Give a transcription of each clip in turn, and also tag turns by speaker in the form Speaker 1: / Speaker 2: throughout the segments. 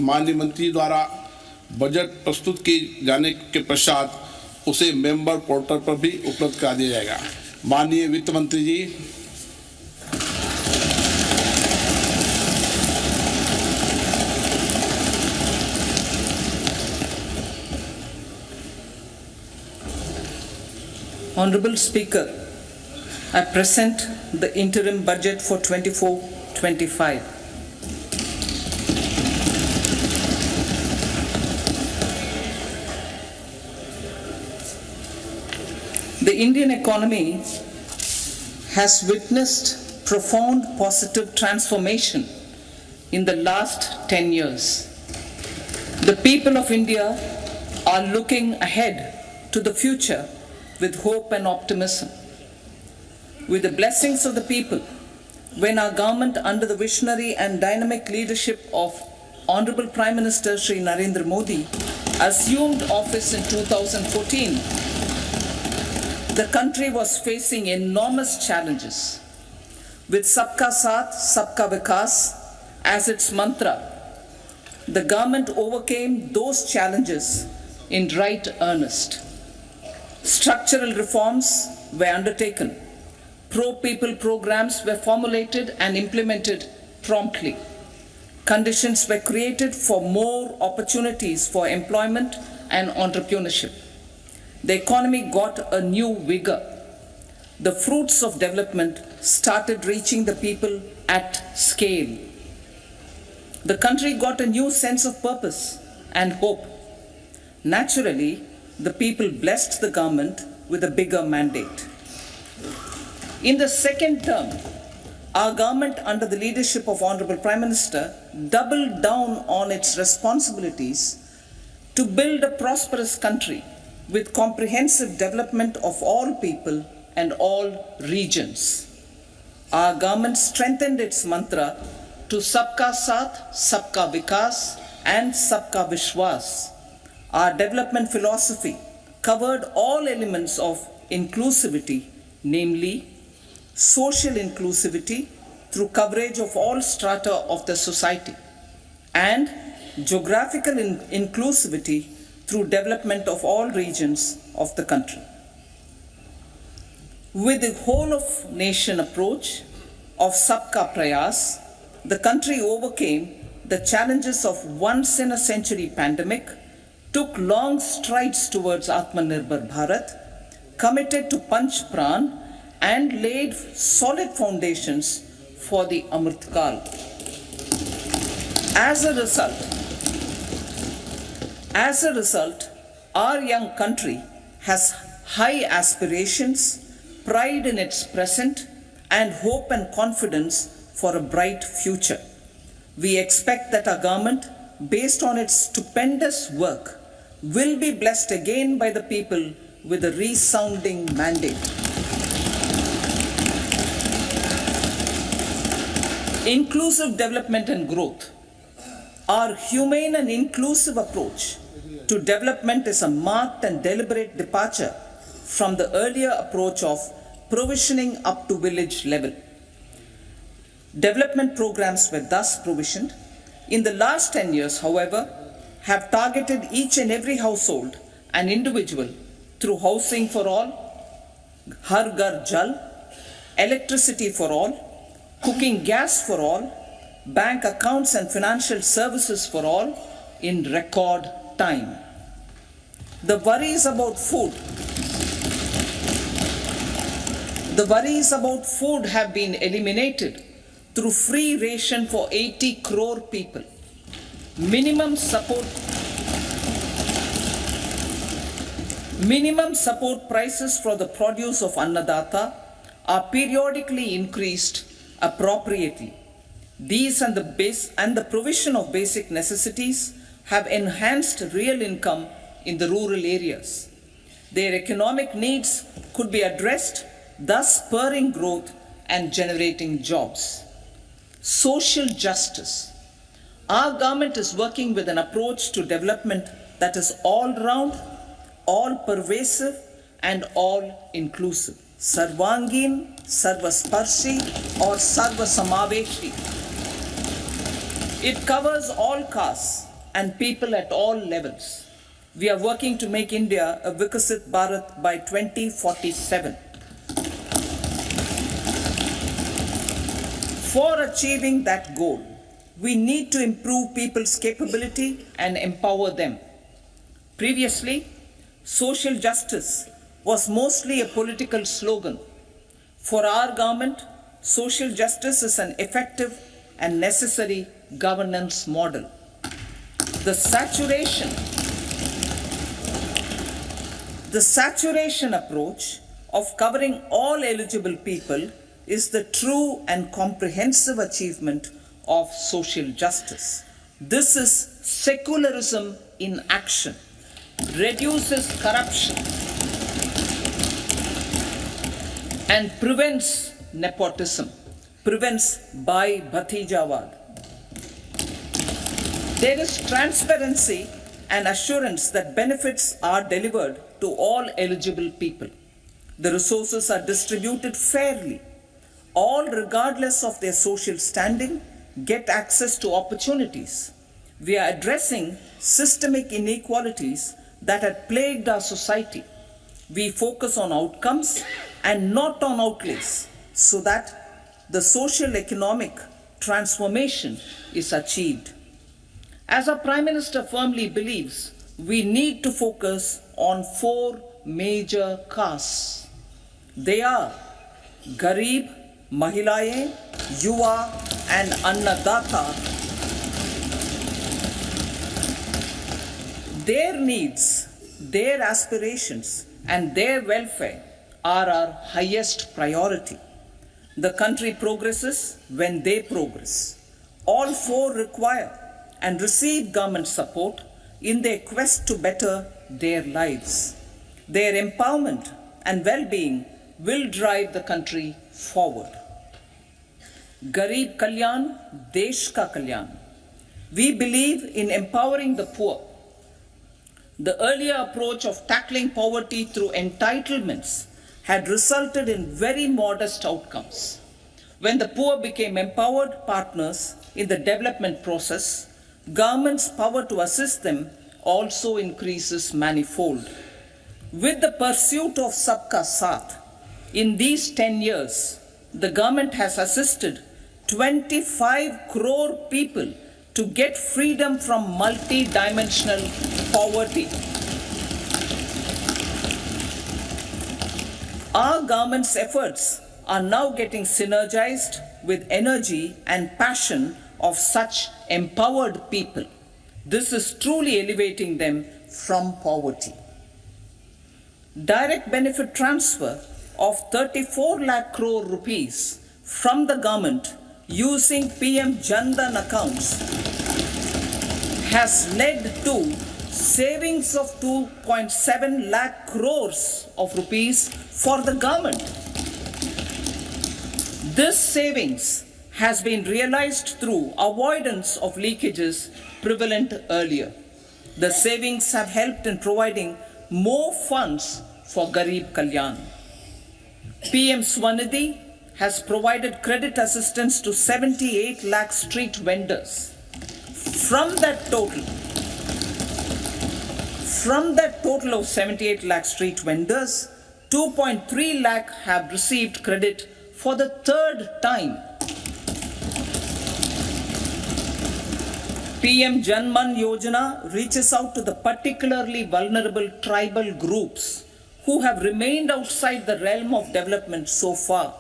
Speaker 1: माननीय मंत्री द्वारा बजट प्रस्तुत किए जाने के पश्चात उसे मेंबर पोर्टल पर भी उपलब्ध करा दिया जाएगा। माननीय वित्त मंत्री जी,
Speaker 2: Honorable Speaker, I present the interim budget for 24-25. The Indian economy has witnessed profound positive transformation in the last 10 years. The people of India are looking ahead to the future with hope and optimism. With the blessings of the people, when our government under the visionary and dynamic leadership of Honorable Prime Minister Shri Narendra Modi assumed office in 2014, the country was facing enormous challenges. With Sabka Saath, Sabka Vikas as its mantra, the government overcame those challenges in right earnest. Structural reforms were undertaken. Pro-people programs were formulated and implemented promptly. Conditions were created for more opportunities for employment and entrepreneurship. The economy got a new vigor. The fruits of development started reaching the people at scale. The country got a new sense of purpose and hope. Naturally, the people blessed the government with a bigger mandate. In the second term, our government under the leadership of Honorable Prime Minister doubled down on its responsibilities to build a prosperous country with comprehensive development of all people and all regions. Our government strengthened its mantra to Sabka Saath, Sabka Vikas and Sabka Vishwas. Our development philosophy covered all elements of inclusivity, namely social inclusivity through coverage of all strata of the society, and geographical inclusivity through development of all regions of the country. With the whole of nation approach of Sabka Prayas, the country overcame the challenges of once in a century pandemic, took long strides towards Atmanirbhar Bharat, committed to Panch Pran, and laid solid foundations for the Amrit Kal. As a result, our young country has high aspirations, pride in its present, and hope and confidence for a bright future. We expect that our government, based on its stupendous work, will be blessed again by the people with a resounding mandate. Inclusive development and growth. Our humane and inclusive approach to development is a marked and deliberate departure from the earlier approach of provisioning up to village level. Development programs were thus provisioned. In the last 10 years, however, have targeted each and every household and individual through housing for all, Har Ghar Jal, electricity for all, cooking gas for all, bank accounts and financial services for all in record time. The worries about food have been eliminated through free ration for 80 crore people. Minimum support prices for the produce of Annadata are periodically increased appropriately. These and the provision of basic necessities have enhanced real income in the rural areas. Their economic needs could be addressed, thus spurring growth and generating jobs. Social justice. Our government is working with an approach to development that is all-round, all-pervasive, and all-inclusive. Sarvangin, Sarvasparshi, or Sarvasamaveshi. It covers all castes, and people at all levels. We are working to make India a Vikasit Bharat by 2047. For achieving that goal, we need to improve people's capability and empower them. Previously, social justice was mostly a political slogan. For our government, social justice is an effective and necessary governance model. The saturation approach of covering all eligible people is the true and comprehensive achievement of social justice. This is secularism in action, reduces corruption, and prevents nepotism, prevents Bhai Bhatijawad. There is transparency and assurance that benefits are delivered to all eligible people. The resources are distributed fairly. All, regardless of their social standing, get access to opportunities. We are addressing systemic inequalities that had plagued our society. We focus on outcomes and not on outlays so that the social economic transformation is achieved. As our Prime Minister firmly believes, we need to focus on 4 major castes. They are Garib, Mahilaye, Yuva and Annadata. Their needs, their aspirations and their welfare are our highest priority. The country progresses when they progress. All 4 require and receive government support in their quest to better their lives. Their empowerment and well-being will drive the country forward. Garib Kalyan, Desh Ka Kalyan. We believe in empowering the poor. The earlier approach of tackling poverty through entitlements had resulted in very modest outcomes. When the poor became empowered partners in the development process, government's power to assist them also increases manifold. With the pursuit of Sabka Saath, in these 10 years, the government has assisted 25 crore people to get freedom from multi-dimensional poverty. Our government's efforts are now getting synergized with energy and passion of such empowered people. This is truly elevating them from poverty. Direct benefit transfer of 34 lakh crore rupees from the government using PM Jan-Dhan accounts has led to savings of 2.7 lakh crores of rupees for the government. This savings has been realized through avoidance of leakages prevalent earlier. The savings have helped in providing more funds for Garib Kalyan. PM Swanidhi has provided credit assistance to 78 lakh street vendors. From that total of 78 lakh street vendors, 2.3 lakh have received credit for the 3rd time. PM Janman Yojana reaches out to the particularly vulnerable tribal groups who have remained outside the realm of development so far.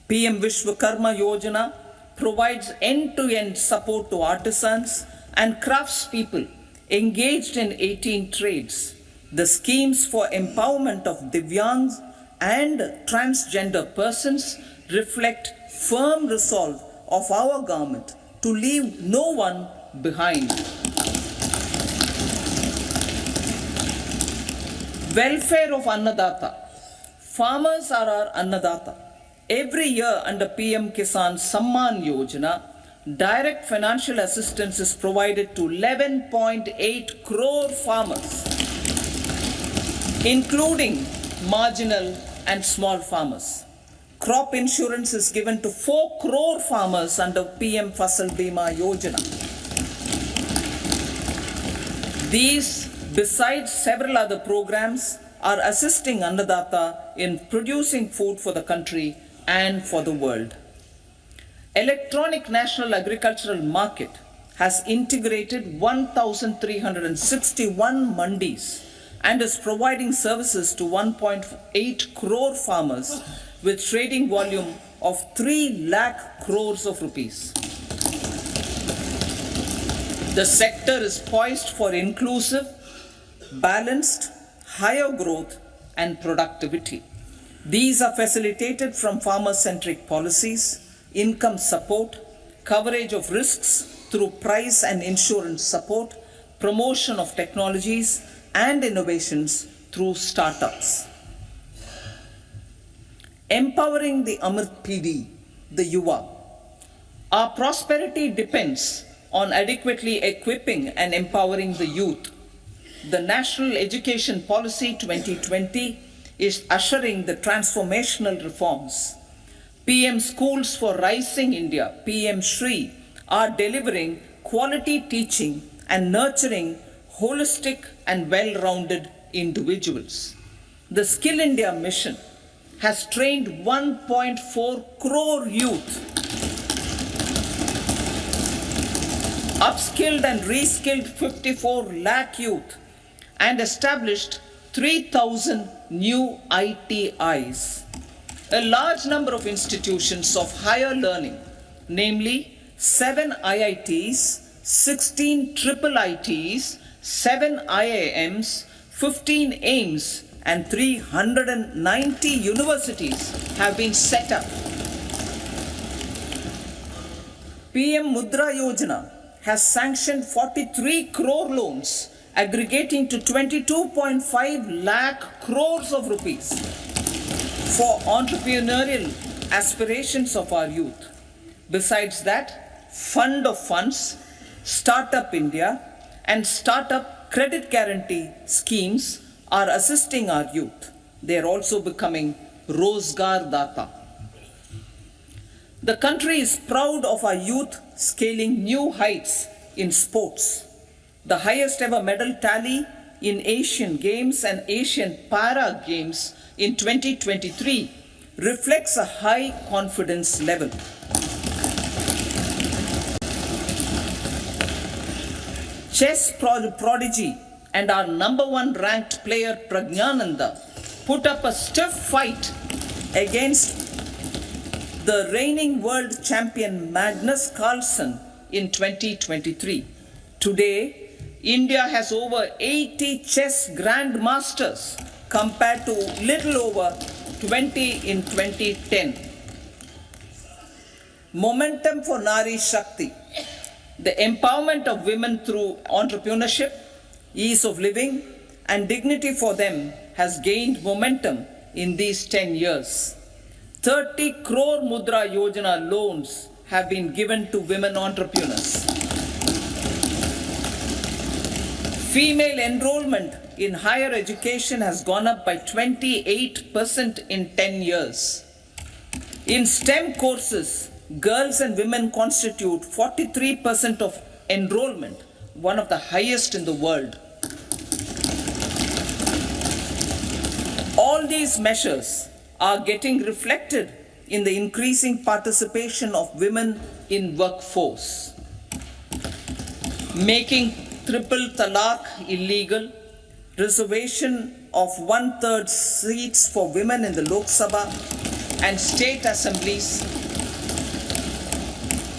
Speaker 2: PM Vishwakarma Yojana provides end-to-end support to artisans and craftspeople engaged in 18 trades. The schemes for empowerment of Divyangs and transgender persons reflect firm resolve of our government to leave no one behind. Welfare of Annadata. Farmers are our Annadata. Every year under PM Kisan Samman Yojana, direct financial assistance is provided to 11.8 crore farmers, including marginal and small farmers. Crop insurance is given to 4 crore farmers under PM Fasal Bima Yojana. These, besides several other programs, are assisting Annadata in producing food for the country and for the world. Electronic National Agricultural Market has integrated 1,361 mandis and is providing services to 1.8 crore farmers with trading volume of 3 lakh crores of rupees. The sector is poised for inclusive, balanced, higher growth and productivity. These are facilitated from farmer-centric policies, income support, coverage of risks through price and insurance support, promotion of technologies and innovations through startups. Empowering the Amrit PD, the Yuva. Our prosperity depends on adequately equipping and empowering the youth. The National Education Policy 2020 is ushering the transformational reforms. PM Schools for Rising India, PM Shri, are delivering quality teaching and nurturing holistic and well-rounded individuals. The Skill India mission has trained 1.4 crore youth, upskilled and reskilled 54 lakh youth, and established 3,000 new ITIs. A large number of institutions of higher learning, namely 7 IITs, 16 triple ITs, 7 IIMs, 15 AIMS, and 390 universities have been set up. PM Mudra Yojana has sanctioned 43 crore loans aggregating to 22.5 lakh crores of rupees for entrepreneurial aspirations of our youth. Besides that, Fund of Funds, Startup India, and Startup Credit Guarantee schemes are assisting our youth. They are also becoming Rozgar Data. The country is proud of our youth scaling new heights in sports. The highest ever medal tally in Asian Games and Asian Para Games in 2023 reflects a high confidence level. Chess prodigy and our #1 ranked player Pragyananda put up a stiff fight against the reigning world champion Magnus Carlsen in 2023. Today, India has over 80 chess grandmasters compared to little over 20 in 2010. Momentum for Nari Shakti. The empowerment of women through entrepreneurship, ease of living, and dignity for them has gained momentum in these 10 years. 30 crore Mudra Yojana loans have been given to women entrepreneurs. Female enrollment in higher education has gone up by 28% in 10 years. In STEM courses, girls and women constitute 43% of enrollment, one of the highest in the world. All these measures are getting reflected in the increasing participation of women in workforce. Making triple talaq illegal, reservation of 1/3 seats for women in the Lok Sabha and state assemblies,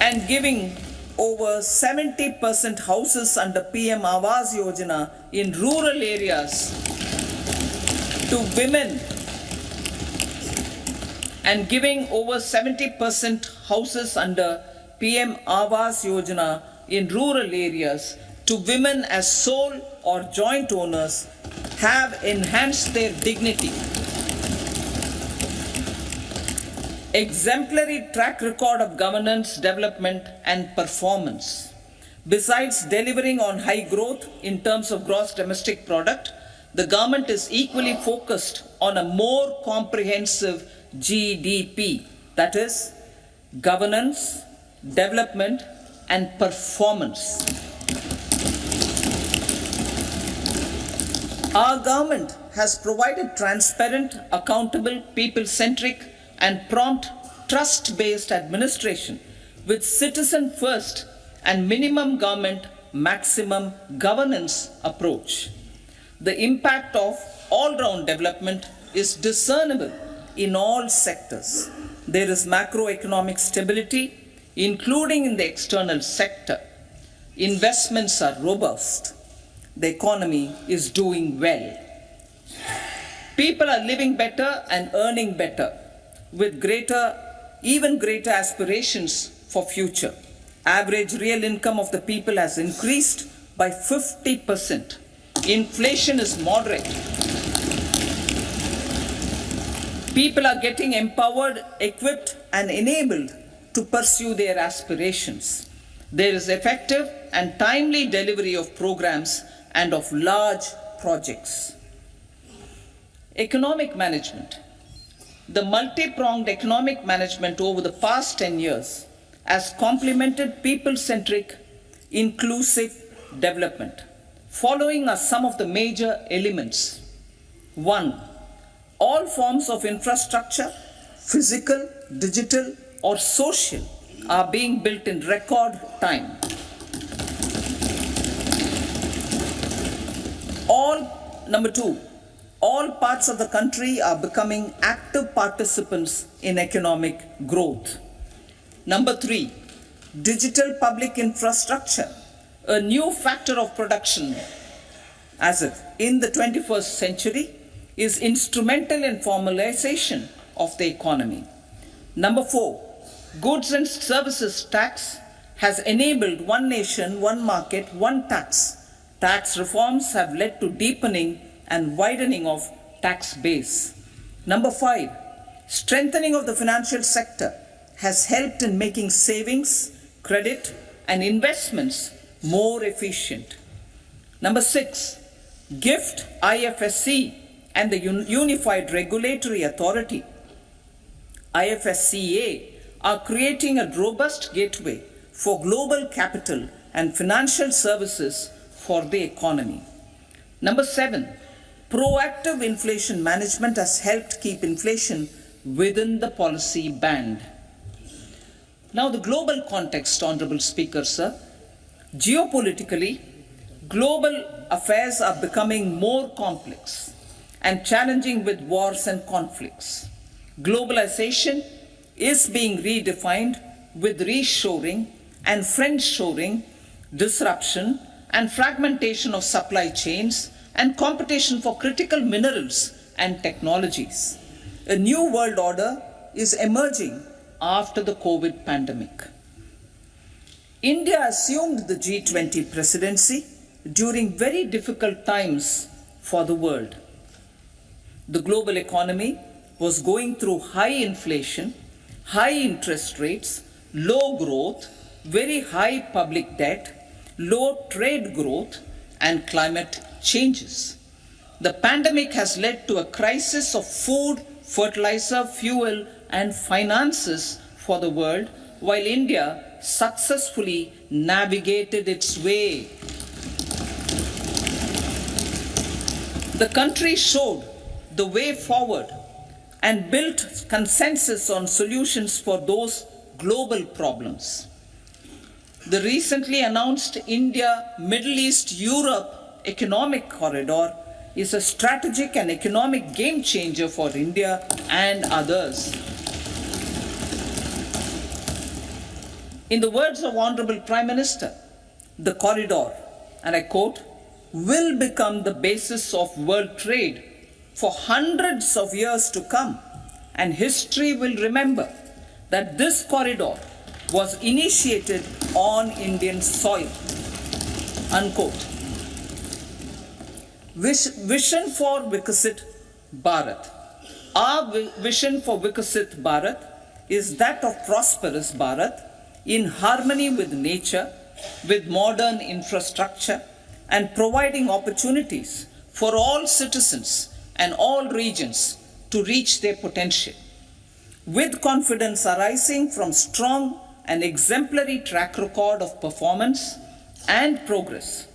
Speaker 2: and giving over 70% houses under PM Awas Yojana in rural areas to women, and giving over 70% houses under PM Awas Yojana in rural areas to women as sole or joint owners have enhanced their dignity. Exemplary track record of governance, development, and performance. Besides delivering on high growth in terms of gross domestic product, the government is equally focused on a more comprehensive GDP, that is, governance, development, and performance. Our government has provided transparent, accountable, people-centric and prompt trust-based administration with citizen first and minimum government, maximum governance approach. The impact of all-round development is discernible in all sectors. There is macroeconomic stability, including in the external sector. Investments are robust. The economy is doing well. People are living better and earning better with even greater aspirations for future. Average real income of the people has increased by 50%. Inflation is moderate. People are getting empowered, equipped, and enabled to pursue their aspirations. There is effective and timely delivery of programs and of large projects. Economic management. The multi-pronged economic management over the past 10 years has complemented people-centric, inclusive development. Following are some of the major elements. 1. All forms of infrastructure, physical, digital, or social, are being built in record time. Number 2, all parts of the country are becoming active participants in economic growth. Number 3, digital public infrastructure, a new factor of production as if in the 21st century, is instrumental in formalization of the economy. Number 4, goods and services tax has enabled one nation, one market, one tax. Tax reforms have led to deepening and widening of tax base. Number 5, strengthening of the financial sector has helped in making savings, credit, and investments more efficient. Number 6, GIFT, IFSC, and the Unified Regulatory Authority, IFSCA, are creating a robust gateway for global capital and financial services for the economy. Number 7, proactive inflation management has helped keep inflation within the policy band. Now the global context, Honorable Speaker, sir. Geopolitically, global affairs are becoming more complex and challenging with wars and conflicts. Globalization is being redefined with reshoring and friendshoring, disruption and fragmentation of supply chains and competition for critical minerals and technologies. A new world order is emerging after the COVID pandemic. India assumed the G20 presidency during very difficult times for the world. The global economy was going through high inflation, high interest rates, low growth, very high public debt, low trade growth, and climate changes. The pandemic has led to a crisis of food, fertilizer, fuel, and finances for the world, while India successfully navigated its way. The country showed the way forward and built consensus on solutions for those global problems. The recently announced India, Middle East, Europe economic corridor is a strategic and economic game changer for India and others. In the words of Honorable Prime Minister, the corridor, and I quote, will become the basis of world trade for hundreds of years to come, and history will remember that this corridor was initiated on Indian soil. Unquote. Vision for Vikasit Bharat. Our vision for Vikasit Bharat is that of prosperous Bharat in harmony with nature, with modern infrastructure, and providing opportunities for all citizens and all regions to reach their potential. With confidence arising from strong and exemplary track record of performance and progress,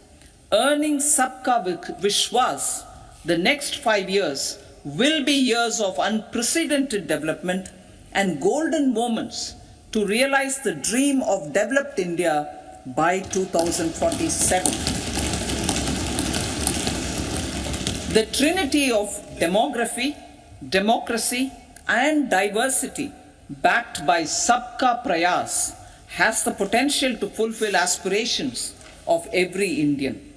Speaker 2: earning Sabka Vishwas The next 5 years will be years of unprecedented development and golden moments to realize the dream of developed India by 2047. The trinity of demography, democracy, and diversity, backed by Sabka Prayas, has the potential to fulfill aspirations of every Indian.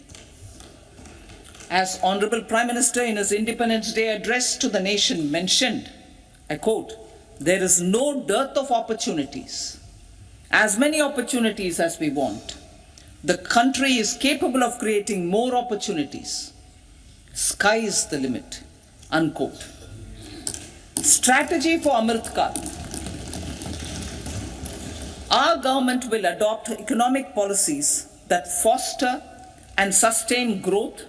Speaker 2: As Honorable Prime Minister in his Independence Day address to the nation mentioned, I quote, "There is no dearth of opportunities, as many opportunities as we want. The country is capable of creating more opportunities. Sky is the limit," unquote. Strategy for Amrit Kal. Our government will adopt economic policies that foster and sustain growth,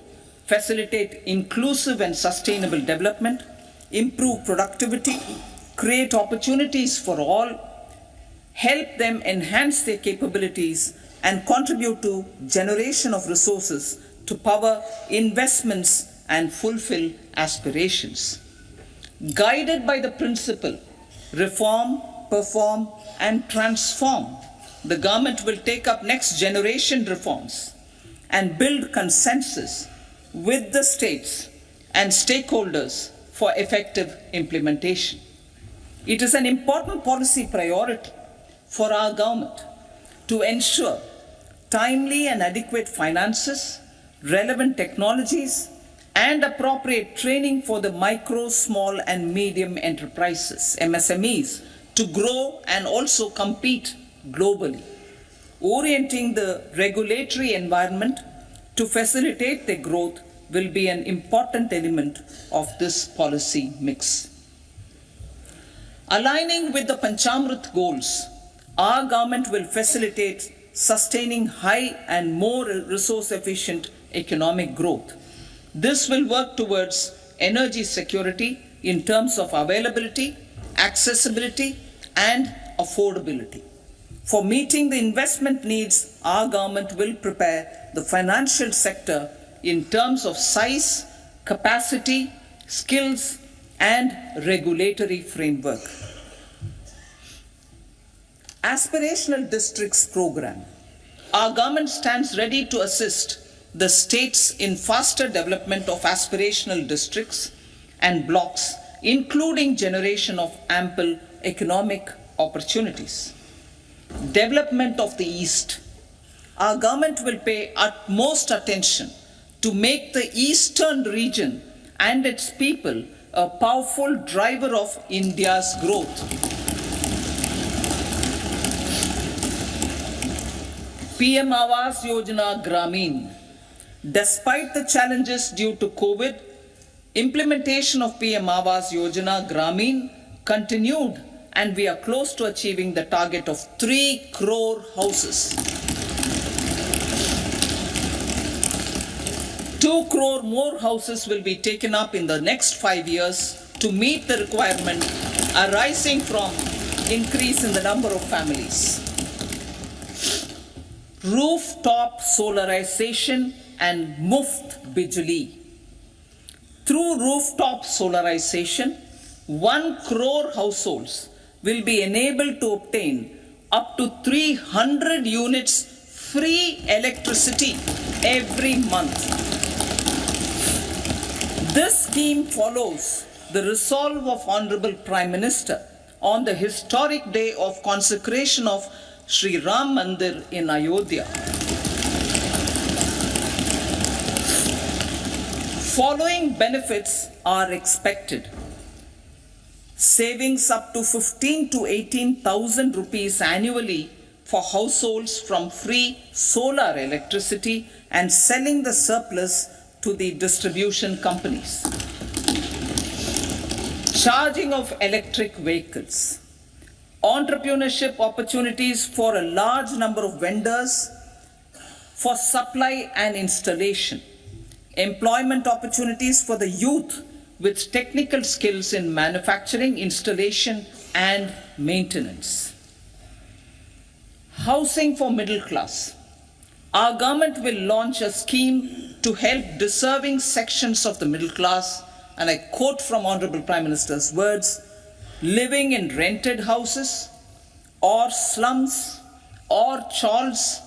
Speaker 2: facilitate inclusive and sustainable development, improve productivity, create opportunities for all, help them enhance their capabilities, and contribute to generation of resources to power investments and fulfill aspirations. Guided by the principle, reform, perform, and transform, the government will take up next generation reforms and build consensus with the states and stakeholders for effective implementation. It is an important policy priority for our government to ensure timely and adequate finances, relevant technologies, and appropriate training for the micro, small, and medium enterprises, MSMEs, to grow and also compete globally. Orienting the regulatory environment to facilitate their growth will be an important element of this policy mix. Aligning with the Panchamrit goals, our government will facilitate sustaining high and more resource efficient economic growth. This will work towards energy security in terms of availability, accessibility, and affordability. For meeting the investment needs, our government will prepare the financial sector in terms of size, capacity, skills, and regulatory framework. Aspirational Districts Program. Our government stands ready to assist the states in faster development of aspirational districts and blocks, including generation of ample economic opportunities. Development of the East. Our government will pay utmost attention to make the eastern region and its people a powerful driver of India's growth. PM Awas Yojana Gramin. Despite the challenges due to COVID, implementation of PM Awas Yojana Gramin continued, and we are close to achieving the target of 3 crore houses. 2 crore more houses will be taken up in the next 5 years to meet the requirement arising from increase in the number of families. Rooftop solarization and Muft Bijli. Through rooftop solarization, 1 crore households will be enabled to obtain up to 300 units free electricity every month. This scheme follows the resolve of Honorable Prime Minister on the historic day of consecration of Sri Ram Mandir in Ayodhya. Following benefits are expected. Savings up to 15 to 18,000 rupees annually for households from free solar electricity and selling the surplus to the distribution companies. Charging of electric vehicles. Entrepreneurship opportunities for a large number of vendors for supply and installation. Employment opportunities for the youth with technical skills in manufacturing, installation, and maintenance. Housing for middle class. Our government will launch a scheme to help deserving sections of the middle class, and I quote from Honorable Prime Minister's words, living in rented houses or slums or chawls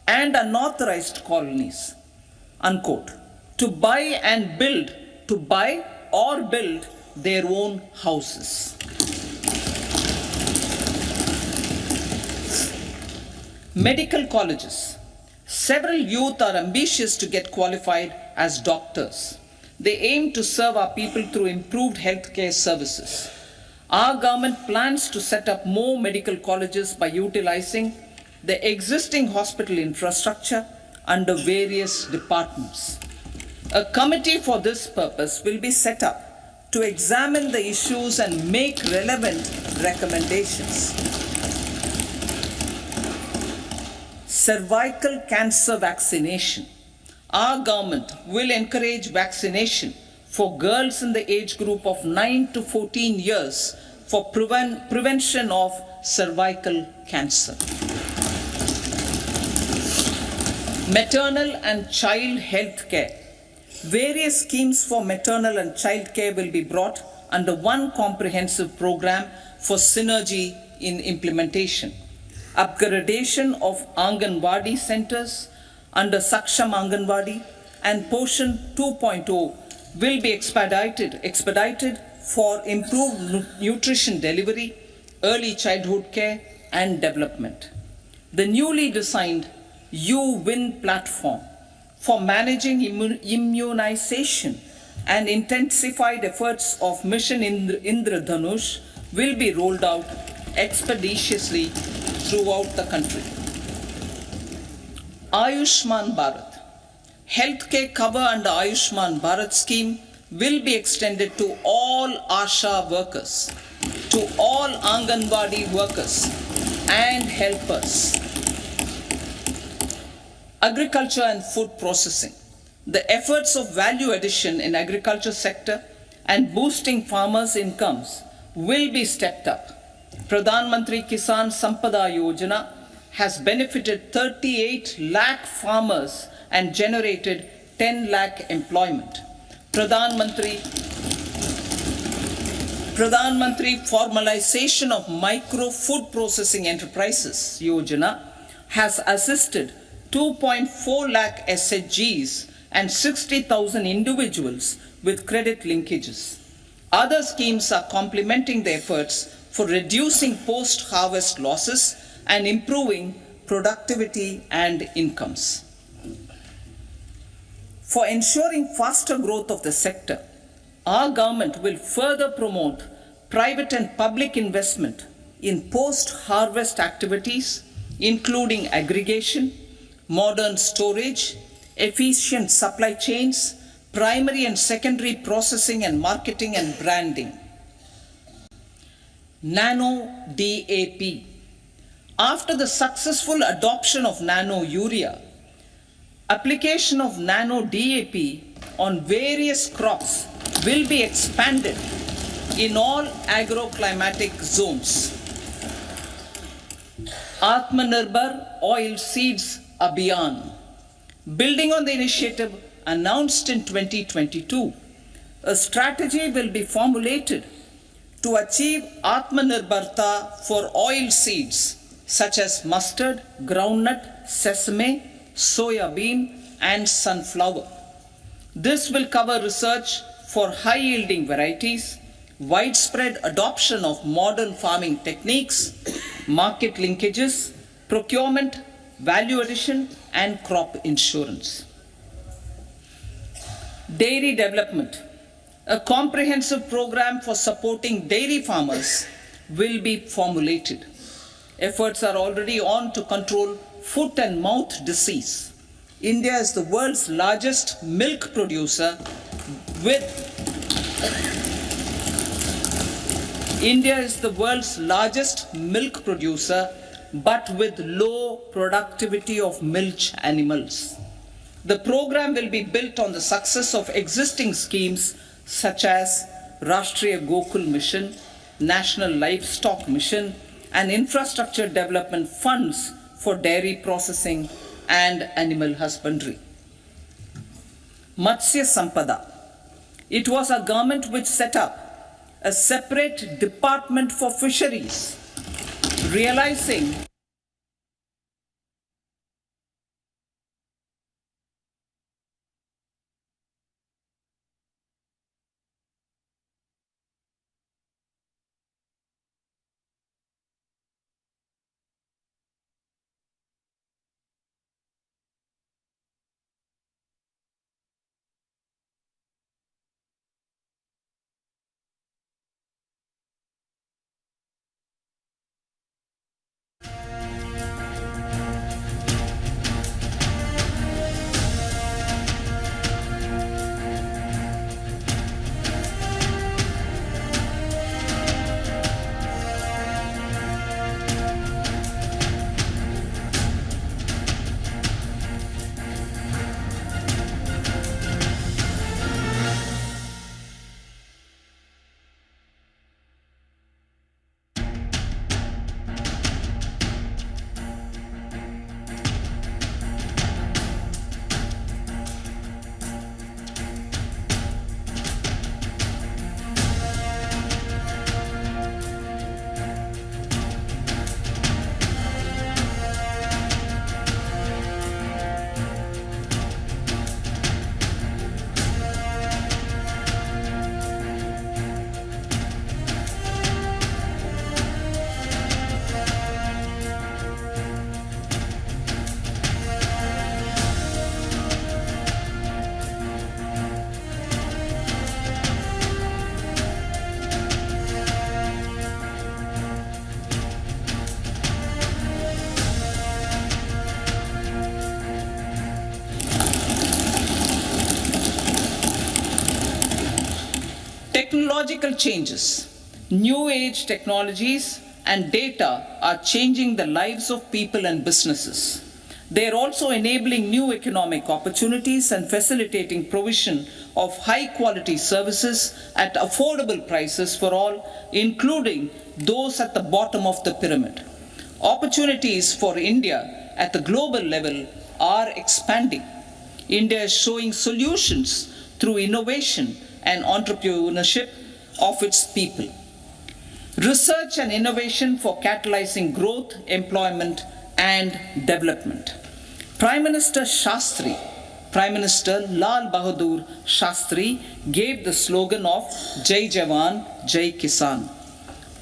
Speaker 2: and unauthorized colonies, unquote, to buy or build their own houses. Medical colleges. Several youth are ambitious to get qualified as doctors. They aim to serve our people through improved healthcare services. Our government plans to set up more medical colleges by utilizing the existing hospital infrastructure under various departments. A committee for this purpose will be set up to examine the issues and make relevant recommendations. Cervical cancer vaccination. Our government will encourage vaccination for girls in the age group of 9 to 14 years for prevention of cervical cancer. Maternal and child health care. Various schemes for maternal and child care will be brought under one comprehensive program for synergy in implementation. Upgradation of Anganwadi centers under Saksham Anganwadi and Poshan 2.0 will be expedited for improved nutrition delivery, early childhood care and development. The newly designed U-Win platform for managing immunization and intensified efforts of Mission Indradhanush will be rolled out expeditiously throughout the country. Ayushman Bharat. Healthcare cover under Ayushman Bharat scheme will be extended to all ASHA workers, to all Anganwadi workers and helpers. Agriculture and food processing. The efforts of value addition in agriculture sector and boosting farmers' incomes will be stepped up. Pradhan Mantri Kisan Sampada Yojana has benefited 38 lakh farmers and generated 10 lakh employment. Pradhan Mantri Formalization of Micro Food Processing Enterprises Yojana has assisted 2.4 lakh SHGs and 60,000 individuals with credit linkages. Other schemes are complementing the efforts for reducing post-harvest losses and improving productivity and incomes. For ensuring faster growth of the sector, our government will further promote private and public investment in post-harvest activities, including aggregation, modern storage, efficient supply chains, primary and secondary processing and marketing and branding. Nano DAP. After the successful adoption of nano urea, application of nano DAP on various crops will be expanded in all agroclimatic zones. Atmanirbhar Oil Seeds Abhiyan. Building on the initiative announced in 2022, a strategy will be formulated to achieve Atmanirbharta for oil seeds such as mustard, groundnut, sesame, soya bean, and sunflower. This will cover research for high-yielding varieties, widespread adoption of modern farming techniques, market linkages, procurement, value addition, and crop insurance. Dairy development. A comprehensive program for supporting dairy farmers will be formulated. Efforts are already on to control foot and mouth disease. India is the world's largest milk producer but with low productivity of milch animals. The program will be built on the success of existing schemes such as Rashtriya Gokul Mission, National Livestock Mission, and infrastructure development funds for dairy processing and animal husbandry. Matsya Sampada. It was a government which set up a separate department for fisheries, realizing technological changes, new age technologies and data are changing the lives of people and businesses. They are also enabling new economic opportunities and facilitating provision of high quality services at affordable prices for all, including those at the bottom of the pyramid. Opportunities for India at the global level are expanding. India is showing solutions through innovation and entrepreneurship of its people. Research and innovation for catalyzing growth, employment, and development. Prime Minister Lal Bahadur Shastri gave the slogan of Jai Jawan, Jai Kisan.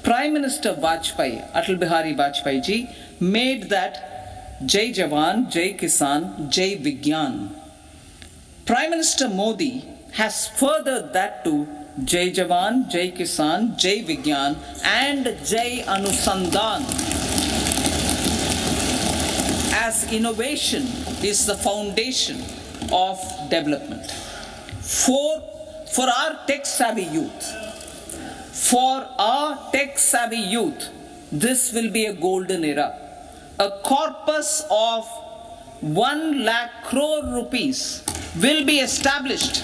Speaker 2: Prime Minister Atal Bihari Vajpayee ji, made that Jai Jawan, Jai Kisan, Jai Vigyan. Prime Minister Modi has furthered that to Jai Jawan, Jai Kisan, Jai Vigyan and Jai Anusandhan, as innovation is the foundation of development. For our tech-savvy youth, this will be a golden era. A corpus of 1 lakh crore rupees will be established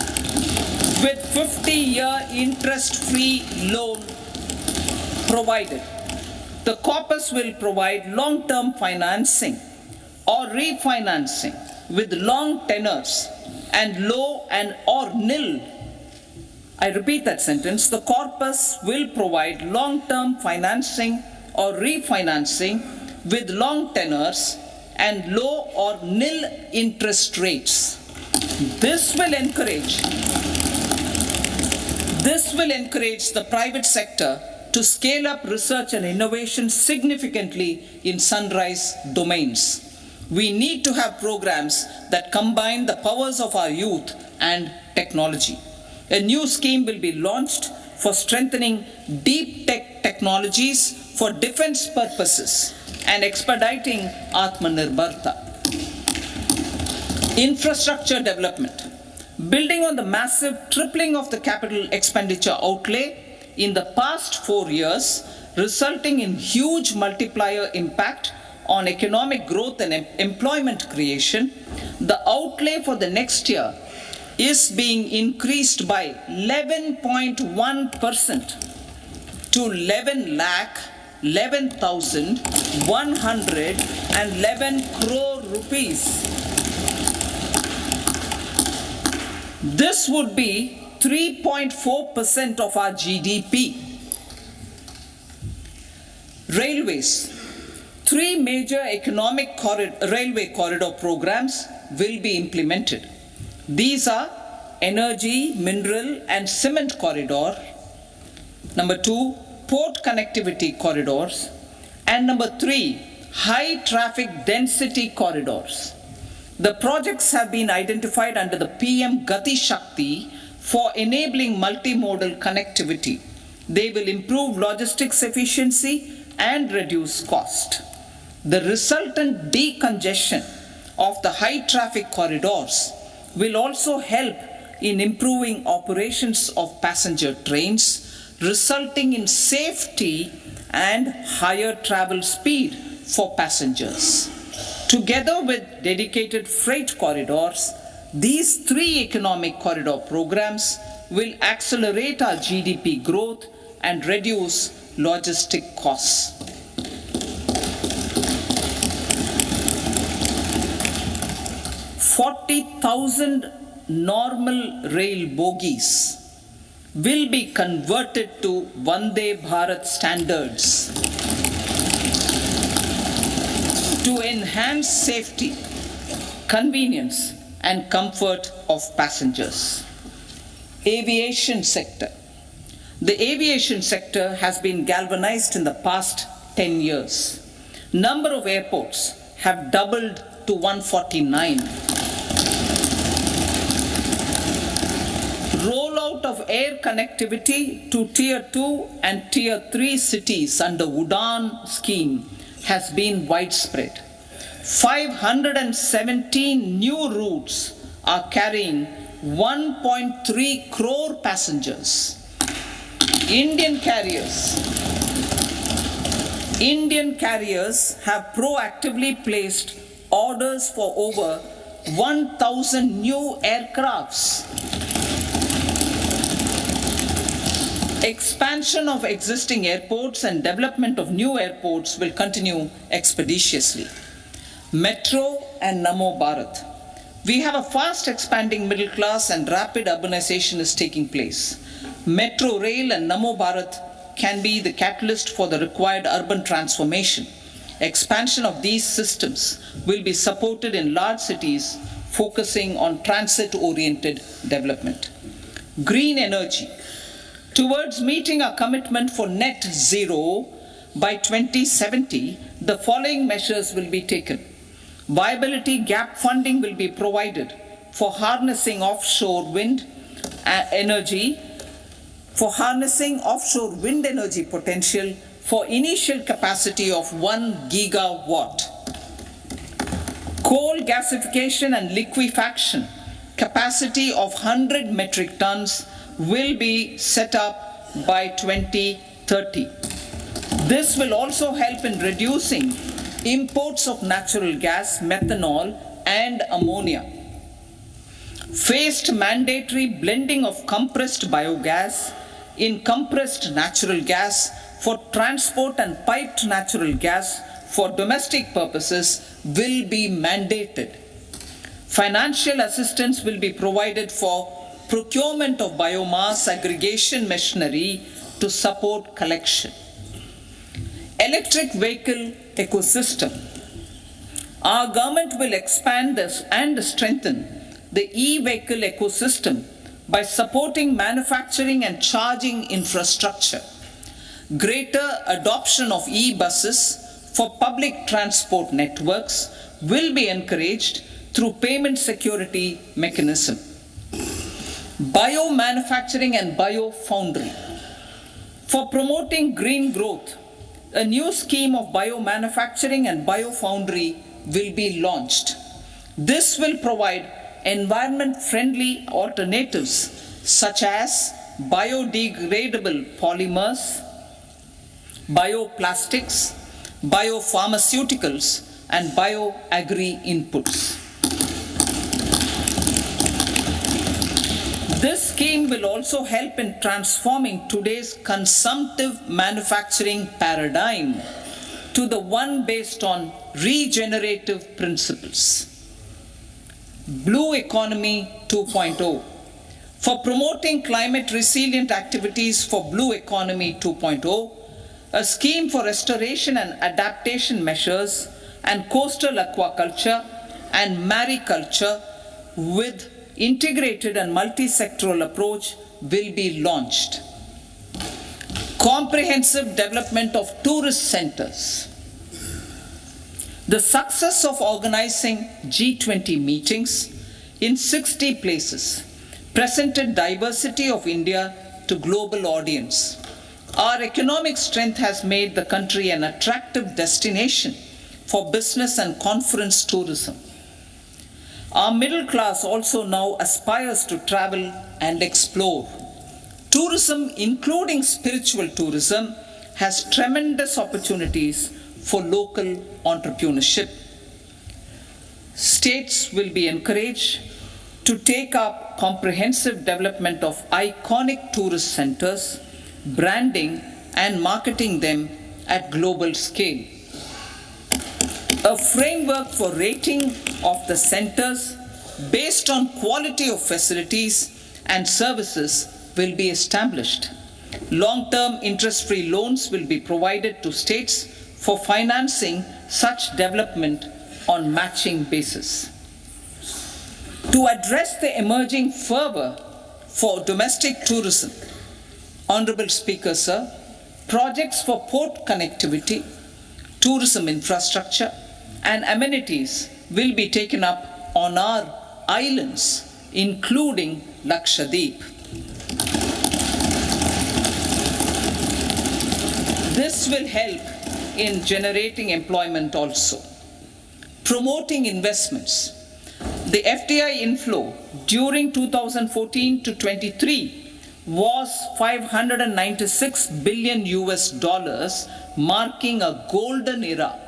Speaker 2: with 50-year interest-free loan provided. The corpus will provide long-term financing or refinancing with long tenors and low and or nil. I repeat that sentence. The corpus will provide long-term financing or refinancing with long tenors and low or nil interest rates. This will encourage the private sector to scale up research and innovation significantly in sunrise domains. We need to have programs that combine the powers of our youth and technology. A new scheme will be launched for strengthening deep tech technologies for defense purposes and expediting Atmanirbharta. Infrastructure development. Building on the massive tripling of the capital expenditure outlay in the past 4 years, resulting in huge multiplier impact on economic growth and employment creation, the outlay for the next year is being increased by 11.1% to 11,111 crore rupees. This would be 3.4% of our GDP. Railways. 3 major railway corridor programs will be implemented. These are energy, mineral and cement corridor. Number 2, port connectivity corridors. And number 3, high traffic density corridors. The projects have been identified under the PM Gati Shakti for enabling multimodal connectivity. They will improve logistics efficiency and reduce cost. The resultant decongestion of the high traffic corridors will also help in improving operations of passenger trains, resulting in safety and higher travel speed for passengers. Together with dedicated freight corridors, these 3 economic corridor programs will accelerate our GDP growth and reduce logistic costs. 40,000 normal rail bogies will be converted to Vande Bharat standards to enhance safety, convenience and comfort of passengers. Aviation sector. The aviation sector has been galvanized in the past 10 years. Number of airports have doubled to 149. Rollout of air connectivity to Tier 2 and Tier 3 cities under Udan scheme has been widespread. 517 new routes are carrying 1.3 crore passengers. Indian carriers have proactively placed orders for over 1,000 new aircrafts. Expansion of existing airports and development of new airports will continue expeditiously. Metro and Namo Bharat. We have a fast expanding middle class and rapid urbanization is taking place. Metro rail and Namo Bharat can be the catalyst for the required urban transformation. Expansion of these systems will be supported in large cities, focusing on transit-oriented development. Green energy. Towards meeting our commitment for net zero by 2070, the following measures will be taken. Viability gap funding will be provided for harnessing offshore wind energy potential for initial capacity of 1 gigawatt. Coal gasification and liquefaction capacity of 100 metric tons will be set up by 2030. This will also help in reducing imports of natural gas, methanol, and ammonia. Phased mandatory blending of compressed biogas in compressed natural gas for transport and piped natural gas for domestic purposes will be mandated. Financial assistance will be provided for procurement of biomass aggregation machinery to support collection. Electric vehicle ecosystem. Our government will expand this and strengthen the e-vehicle ecosystem by supporting manufacturing and charging infrastructure. Greater adoption of e-buses for public transport networks will be encouraged through payment security mechanism. Biomanufacturing and biofoundry. For promoting green growth, a new scheme of biomanufacturing and biofoundry will be launched. This will provide environment-friendly alternatives such as biodegradable polymers, bioplastics, biopharmaceuticals, and bioagri inputs. This scheme will also help in transforming today's consumptive manufacturing paradigm to the one based on regenerative principles. Blue Economy 2.0. for promoting climate resilient activities for Blue Economy 2.0, a scheme for restoration and adaptation measures and coastal aquaculture and mariculture with integrated and multi-sectoral approach will be launched. Comprehensive development of tourist centers. The success of organizing G20 meetings in 60 places presented diversity of India to global audience. Our economic strength has made the country an attractive destination for business and conference tourism. Our middle class also now aspires to travel and explore. Tourism, including spiritual tourism, has tremendous opportunities for local entrepreneurship. States will be encouraged to take up comprehensive development of iconic tourist centers, branding and marketing them at global scale. A framework for rating of the centers based on quality of facilities and services will be established. Long-term interest-free loans will be provided to states for financing such development on matching basis. To address the emerging fervor for domestic tourism, Honorable Speaker, sir, projects for port connectivity, tourism infrastructure, and amenities will be taken up on our islands, including Lakshadweep. This will help in generating employment also. Promoting investments. The FDI inflow during 2014 to 23 was $596 billion US, marking a golden era.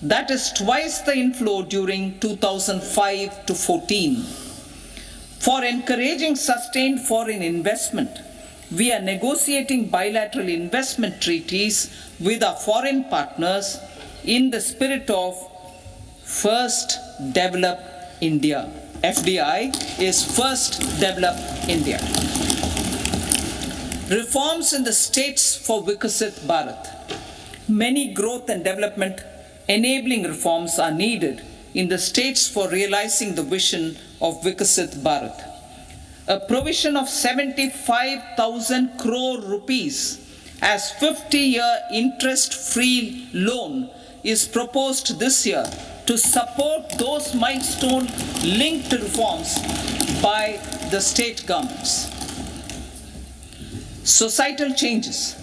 Speaker 2: That is twice the inflow during 2005 to 14. For encouraging sustained foreign investment, we are negotiating bilateral investment treaties with our foreign partners in the spirit of First Develop India. FDI is First Develop India. Reforms in the states for Vikasit Bharat. Many growth and development enabling reforms are needed in the states for realizing the vision of Vikasit Bharat. A provision of 75,000 crore rupees as 50-year interest-free loan is proposed this year to support those milestone-linked reforms by the state governments. Societal changes.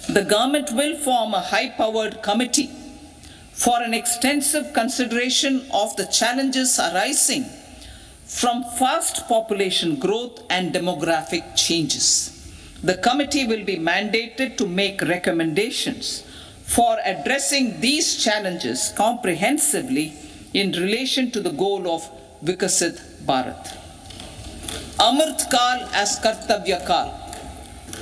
Speaker 2: The government will form a high-powered committee for an extensive consideration of the challenges arising from fast population growth and demographic changes. The committee will be mandated to make recommendations for addressing these challenges comprehensively in relation to the goal of Vikasit Bharat. Amrit Kal as Kartavya Kal.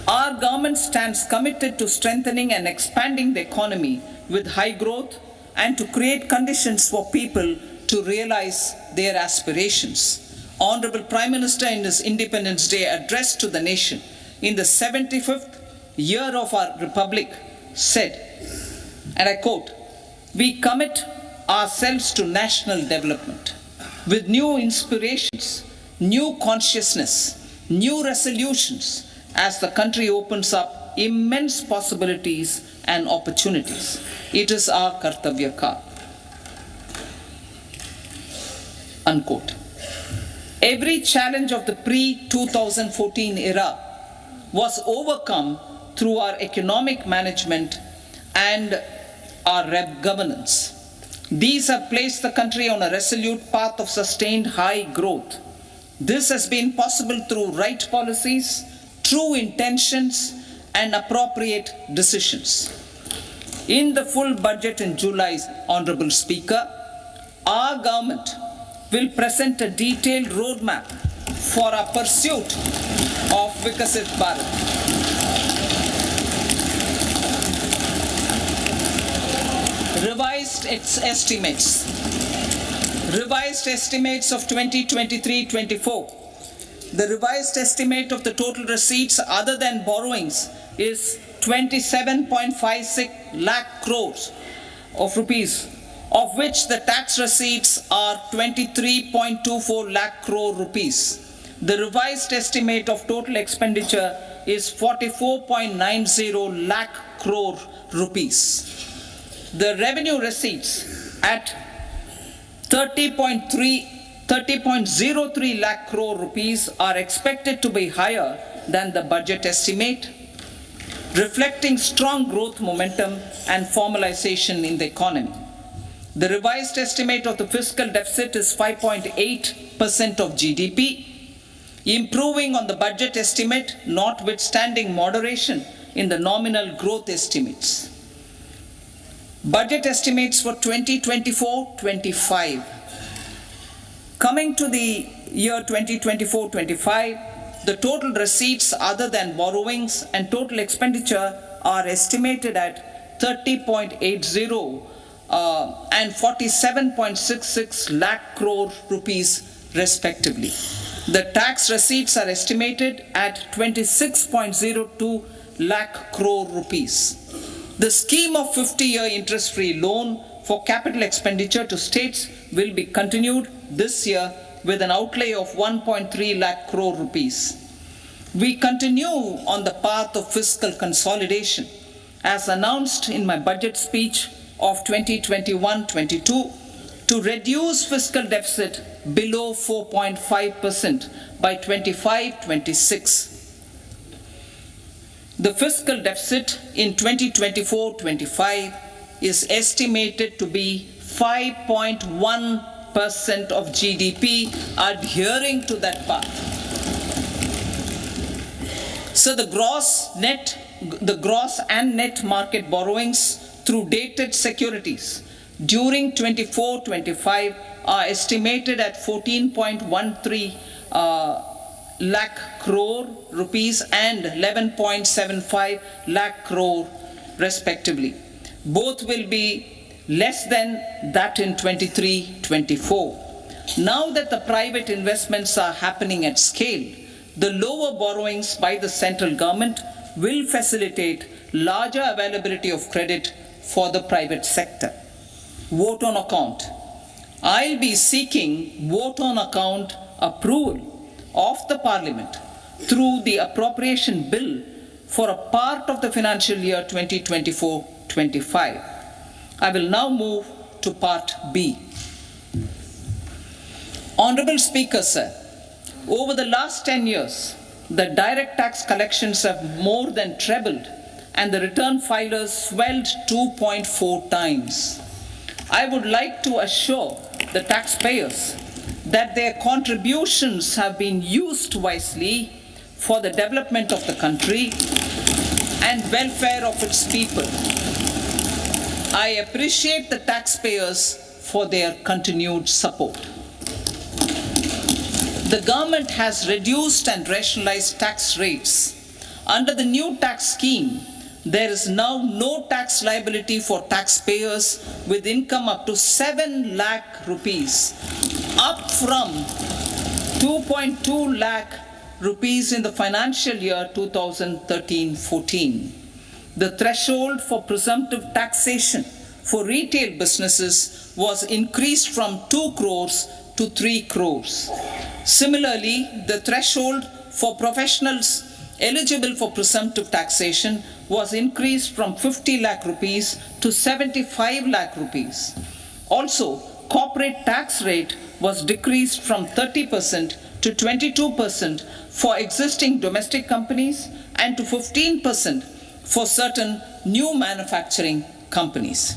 Speaker 2: Our government stands committed to strengthening and expanding the economy with high growth and to create conditions for people to realize their aspirations. Honorable Prime Minister in his Independence Day address to the nation in the 75th year of our Republic said, and I quote, "We commit ourselves to national development with new inspirations, new consciousness, new resolutions as the country opens up immense possibilities and opportunities. It is our Kartavya Kal." Unquote. Every challenge of the pre-2014 era was overcome through our economic management and our governance. These have placed the country on a resolute path of sustained high growth. This has been possible through right policies, true intentions, and appropriate decisions. In the full budget in July, Honorable Speaker, our government will present a detailed roadmap for our pursuit of Vikasit Bharat. Revised estimates of 2023-24 The revised estimate of the total receipts other than borrowings is 27.56 lakh crores of rupees, of which the tax receipts are 23.24 lakh crore rupees. The revised estimate of total expenditure is 44.90 lakh crore rupees. The revenue receipts at 30.03 lakh crore rupees are expected to be higher than the budget estimate, reflecting strong growth momentum and formalization in the economy. The revised estimate of the fiscal deficit is 5.8% of GDP, improving on the budget estimate notwithstanding moderation in the nominal growth estimates. Budget estimates for 2024-25. Coming to the year 2024-25, the total receipts other than borrowings and total expenditure are estimated at 30.80 and 47.66 lakh crore rupees respectively. The tax receipts are estimated at 26.02 lakh crore rupees. The scheme of 50-year interest-free loan for capital expenditure to states will be continued this year with an outlay of 1.3 lakh crore rupees. We continue on the path of fiscal consolidation as announced in my budget speech of 2021-22 to reduce fiscal deficit below 4.5% by 25-26. The fiscal deficit in 2024-25 is estimated to be 5.1% of GDP, adhering to that path. So the gross and net market borrowings through dated securities during 24-25 are estimated at 14.13 lakh crore rupees and 11.75 lakh crore respectively. Both will be less than that in 23-24. Now that the private investments are happening at scale, the lower borrowings by the central government will facilitate larger availability of credit for the private sector. Vote on account. I'll be seeking vote on account approval of the Parliament through the appropriation bill for a part of the financial year 2024-25. I will now move to part B. Honorable Speaker, sir, over the last 10 years, the direct tax collections have more than trebled and the return filers swelled 2.4 times. I would like to assure the taxpayers that their contributions have been used wisely for the development of the country and welfare of its people. I appreciate the taxpayers for their continued support. The government has reduced and rationalized tax rates. Under the new tax scheme, there is now no tax liability for taxpayers with income up to 7 lakh rupees, up from 2.2 lakh rupees in the financial year 2013-14. The threshold for presumptive taxation for retail businesses was increased from 2 crores to 3 crores. Similarly, the threshold for professionals eligible for presumptive taxation was increased from 50 lakh rupees to 75 lakh rupees. Also, corporate tax rate was decreased from 30% to 22% for existing domestic companies and to 15% for certain new manufacturing companies.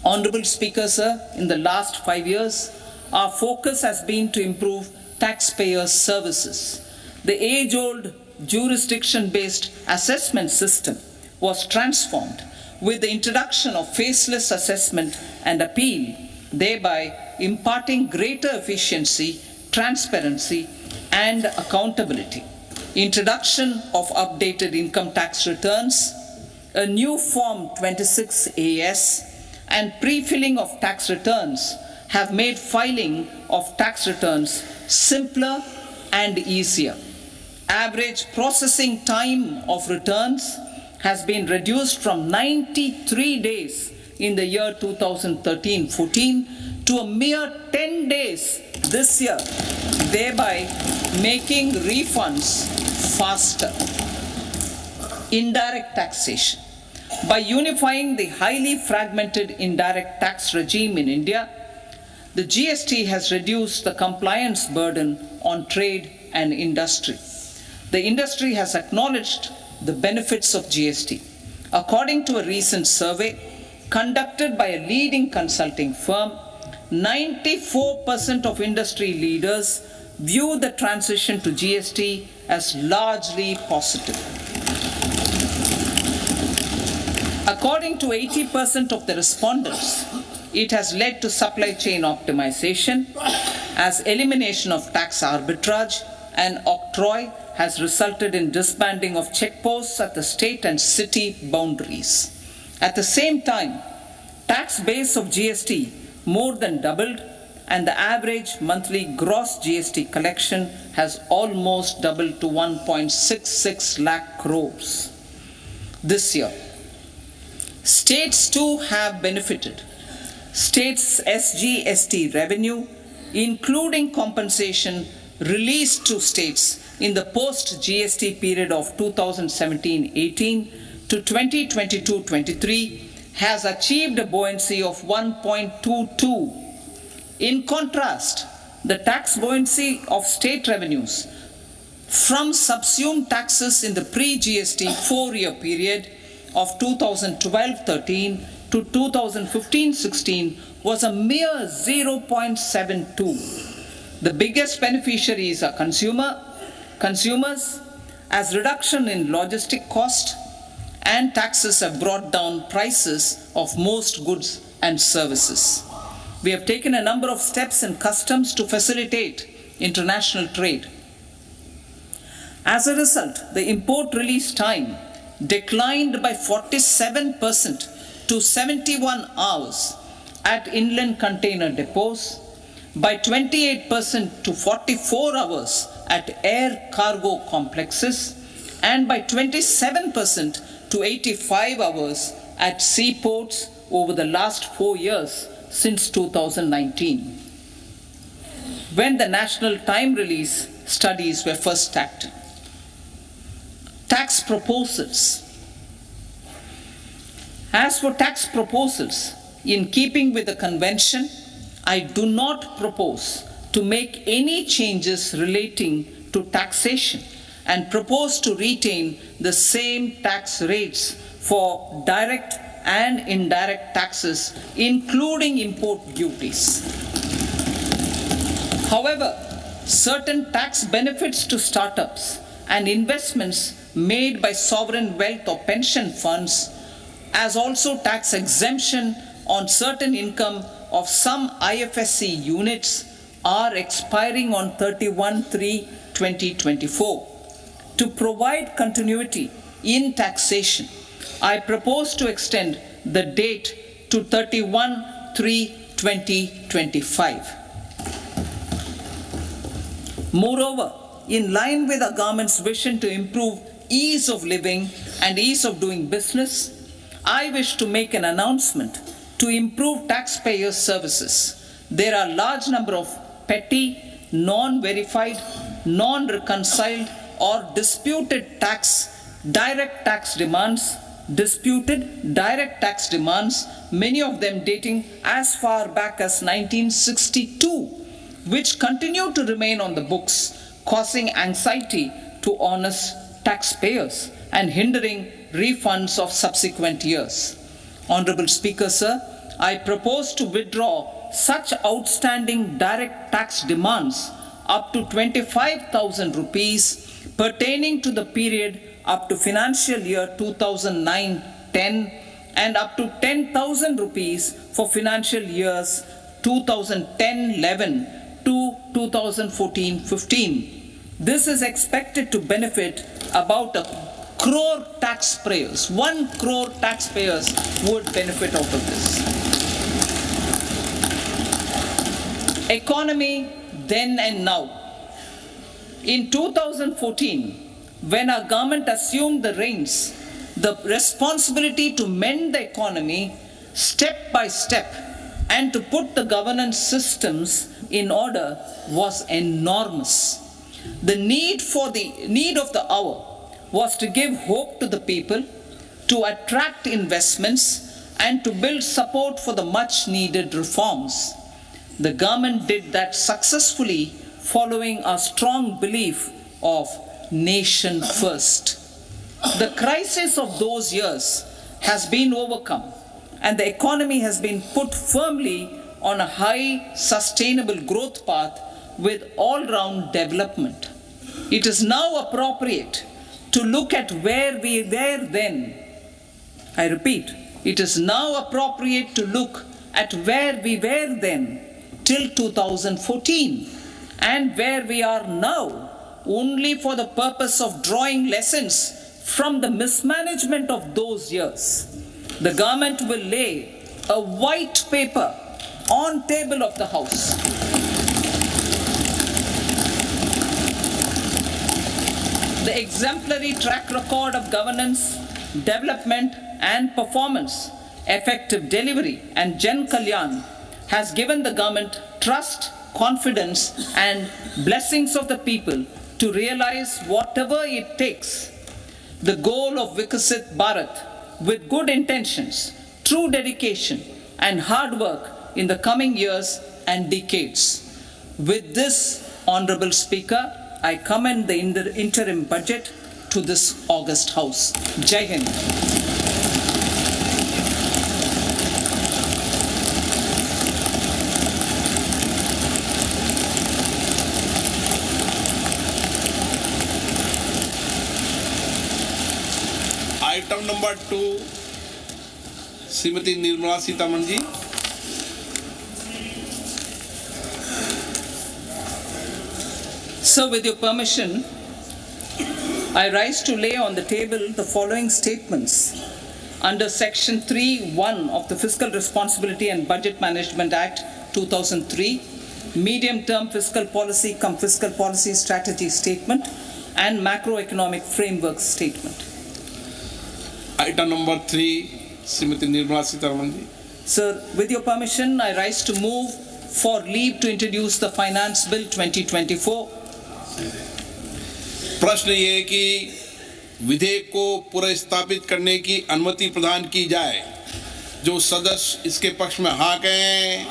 Speaker 2: Honorable Speaker, sir, in the last 5 years, our focus has been to improve taxpayer services. The age-old jurisdiction-based assessment system was transformed with the introduction of faceless assessment and appeal, thereby imparting greater efficiency, transparency, and accountability. Introduction of updated income tax returns, a new Form 26AS, and pre-filling of tax returns have made filing of tax returns simpler, and easier. Average processing time of returns has been reduced from 93 days in the year 2013-14 to a mere 10 days this year, thereby making refunds faster. Indirect taxation. By unifying the highly fragmented indirect tax regime in India, the GST has reduced the compliance burden on trade and industry. The industry has acknowledged the benefits of GST. According to a recent survey conducted by a leading consulting firm, 94% of industry leaders view the transition to GST as largely positive. According to 80% of the respondents, it has led to supply chain optimization, as elimination of tax arbitrage and octroi has resulted in disbanding of checkposts at the state and city boundaries. At the same time, tax base of GST more than doubled, and the average monthly gross GST collection has almost doubled to 1.66 lakh crores this year. States too have benefited. States' SGST revenue, including compensation released to states in the post-GST period of 2017-18 to 2022-23, has achieved a buoyancy of 1.22. In contrast, the tax buoyancy of state revenues from subsumed taxes in the pre-GST 4-year period of 2012-13 to 2015-16 was a mere 0.72. The biggest beneficiaries are consumers, as reduction in logistic cost and taxes have brought down prices of most goods and services. We have taken a number of steps in customs to facilitate international trade. As a result, the import release time declined by 47% to 71 hours at inland container depots, by 28% to 44 hours at air cargo complexes, and by 27% to 85 hours at seaports over the last 4 years since 2019, when the national time release studies were first started. Tax proposals. As for tax proposals, in keeping with the convention, I do not propose to make any changes relating to taxation and propose to retain the same tax rates for direct and indirect taxes, including import duties. However, certain tax benefits to startups and investments made by sovereign wealth or pension funds, as also tax exemption on certain income of some IFSC units, are expiring on 31/3/2024. To provide continuity in taxation, I propose to extend the date to 31/3/2025. Moreover, in line with the government's vision to improve ease of living and ease of doing business, I wish to make an announcement to improve taxpayers' services. There are a large number of petty, non-verified, non-reconciled or disputed direct tax demands, many of them dating as far back as 1962, which continue to remain on the books, causing anxiety to honest taxpayers and hindering refunds of subsequent years. Honorable Speaker, sir, I propose to withdraw such outstanding direct tax demands up to 25,000 rupees pertaining to the period up to financial year 2009-10 and up to 10,000 rupees for financial years 2010-11 to 2014-15. This is expected to benefit about 1 crore taxpayers. 1 crore taxpayers would benefit out of this. Economy then and now. In 2014, when our government assumed the reins, the responsibility to mend the economy step by step and to put the governance systems in order was enormous. The need of the hour was to give hope to the people, to attract investments, and to build support for the much needed reforms. The government did that successfully, following a strong belief of nation first. The crisis of those years has been overcome, and the economy has been put firmly on a high sustainable growth path with all-round development. It is now appropriate to look at where we were then. I repeat, it is now appropriate to look at where we were then till 2014 and where we are now, only for the purpose of drawing lessons from the mismanagement of those years. The government will lay a white paper on table of the House. The exemplary track record of governance, development and performance, effective delivery and Jan Kalyan has given the government trust, confidence and blessings of the people to realize whatever it takes. The goal of Vikasit Bharat with good intentions, true dedication and hard work in the coming years and decades. With this, Honorable Speaker, I commend the interim budget to this August House. Jai Hind.
Speaker 1: Item number 2, Srimati Nirmala Sitharaman ji.
Speaker 2: So, with your permission, I rise to lay on the table the following statements under Section 3(1) of the Fiscal Responsibility and Budget Management Act 2003, Medium-Term Fiscal Policy cum Fiscal Policy Strategy Statement and Macroeconomic Framework Statement.
Speaker 1: Item number 3, Srimati Nirmala Sitharaman ji.
Speaker 2: Sir, with your permission, I rise to move for leave to introduce the Finance Bill 2024.
Speaker 1: प्रश्न ये है कि विधेयक को पुनर्स्थापित करने की अनुमति प्रदान की जाए। जो सदस्य इसके पक्ष में हाँ कहें,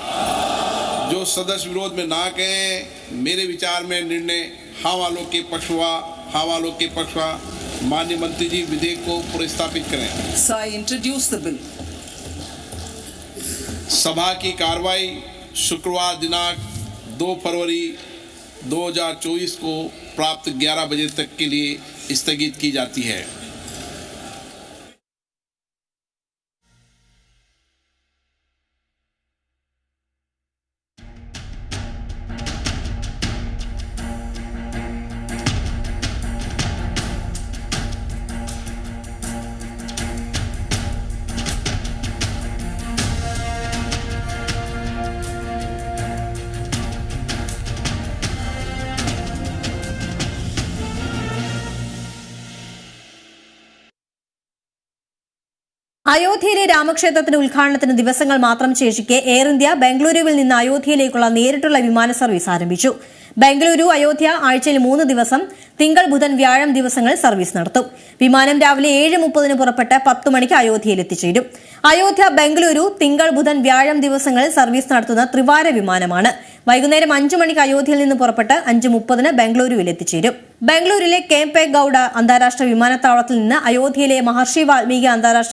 Speaker 1: जो सदस्य विरोध में ना कहें, मेरे विचार में निर्णय हाँ वालों के पक्ष हुआ, हाँ वालों के पक्ष हुआ। माननीय मंत्री जी विधेयक को पुनर्स्थापित करें।
Speaker 2: So I introduce the bill.
Speaker 1: सभा की कार्रवाई शुक्रवार दिनांक 2 फरवरी 2024 को प्राप्त 11 बजे तक के लिए स्थगित की जाती है।
Speaker 3: അയോധ്യയിലെ രാമക്ഷേത്രത്തിന്റെ ഉദ്ഘാടനത്തിന് ദിവസങ്ങൾ മാത്രം ശേഷിക്കെ എയർ ഇന്ത്യ ബംഗളൂരുവിൽ നിന്ന് അയോധ്യയിലേക്കുള്ള നേരിട്ടുള്ള വിമാന സർവീസ് ആരംഭിച്ചു. ബംഗളൂരു അയോധ്യ ആഴ്ചയിൽ 3 ദിവസം തിങ്കൾ ബുധൻ വ്യാഴം ദിവസങ്ങൾ സർവീസ് നടത്തും. വിമാനം രാവിലെ 7:30 പുറപ്പെട്ട് 10 മണിക്ക് അയോധ്യയിൽ എത്തിച്ചേരും. അയോധ്യ ബംഗളൂരു തിങ്കൾ ബുധൻ വ്യാഴം ദിവസങ്ങളിൽ സർവീസ് നടത്തുന്ന ത്രിവാര വിമാനമാണ്. വൈകുന്നേരം 5 മണിക്ക് അയോധ്യയിൽ നിന്ന് പുറപ്പെട്ട് 5:30 ബംഗളൂരുവിൽ എത്തിച്ചേരും. ബംഗളൂരിലെ കെംപെ ഗൌഡ അന്താരാഷ്ട്ര വിമാനത്താവളത്തിൽ നിന്ന് അയോധ്യയിലെ മഹർഷി വാൽമീകി അന്താരാഷ്ട്ര